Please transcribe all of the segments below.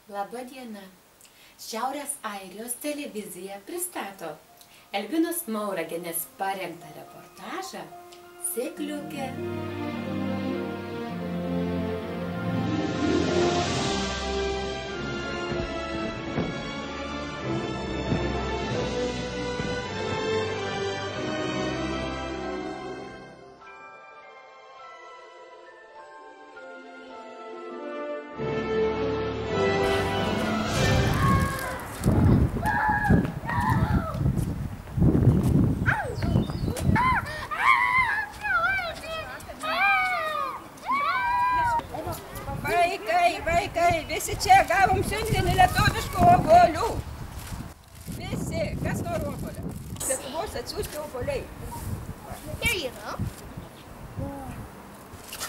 Labą dieną. Šiaurės Airijos televizija pristato Elvinos Mauragienės parengtą reportažą Sėkliukė. Vaikai, visi čia gavom siuntinį lietuviškų obuolių. Visi, kas nori obuolio? Lietuvos atsiųsti obuoliai. Here you go.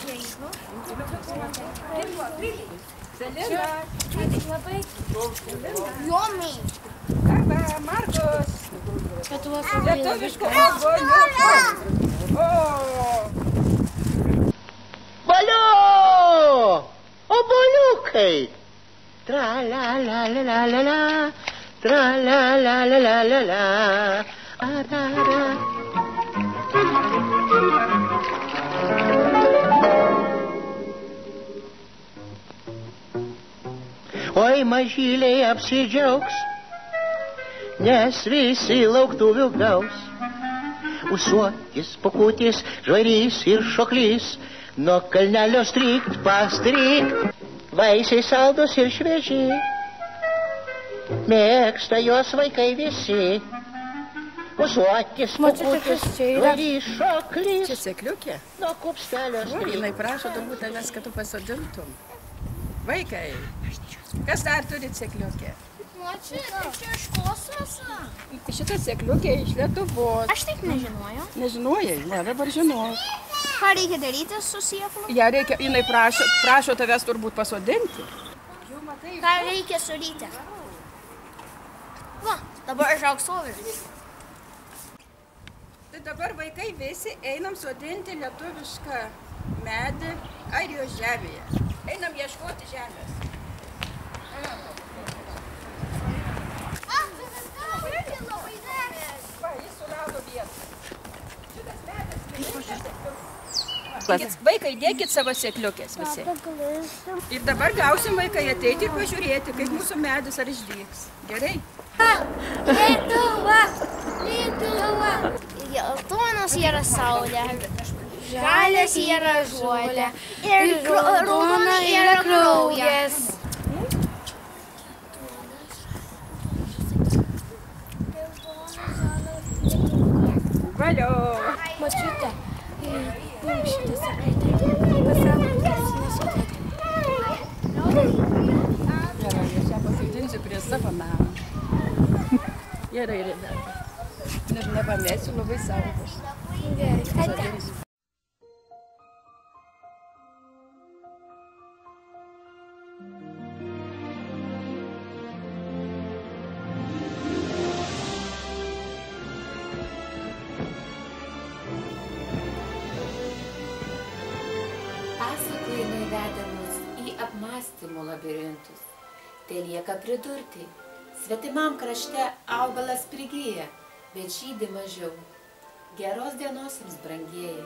Here you go. Selina. Yummy. Arba Markus. Lietuviškų obuolių. O! Valio! Obuoliukai! Tra-la-la-la-la-la-la, tra-la-la-la-la-la-la, a-ra-ra. Oi, mažyliai apsidžiaugs, nes visi lauktuvių gaus. Ūsuotis, pūkutis, žvarys ir šoklys, nuo kalnelio strykt, pastrykt, vaisiai saldus ir švieži. Mėgsta juos vaikai visi. Ūsuotis, pūkutis, žvarys, šoklys. Čia sėkliukė? Nuo kupstelio strykt. Jinai prašo turbūt tavęs, kad tu pasodintum. Vaikai, kas dar turit sėkliukę? Čia iš kosmoso. Šitą sėkliukę iš Lietuvos. Aš taip nežinojau. Nežinojai? Ne, dabar žinau. Ką reikia daryti su sėklų? Ja reikia, jinai prašo tavęs turbūt pasodinti. Ką reikia suryti? Va, dabar išaugs voveris. Tai dabar vaikai visi einam sodinti lietuvišką medį Airijos žemėje. Einam ieškoti žemės. Va, jis surado vietą. Šitas medis. Vaikai, dėkit savo sėkliukės visi. Ir dabar gausim vaikai ateiti ir pažiūrėti, kaip mūsų medis ar išdygs. Gerai? Lietuva! Lietuva! Geltonas yra saulė, žalias yra žolė ir raudona yra kraujas. Valio! Mačiute, jums šitą savaitę pasako, kad nesudėti. Gerai, aš ją pasodinsiu prie savo namą. Gerai, Rebeka. Nepamėsiu, labai saugos. Gerai, Pasakojimai veda mus į apmąstymų labirintus. Telieka pridurti, svetimam krašte augalas prigyja, bet žydi mažiau. Geros dienos jums, brangieji.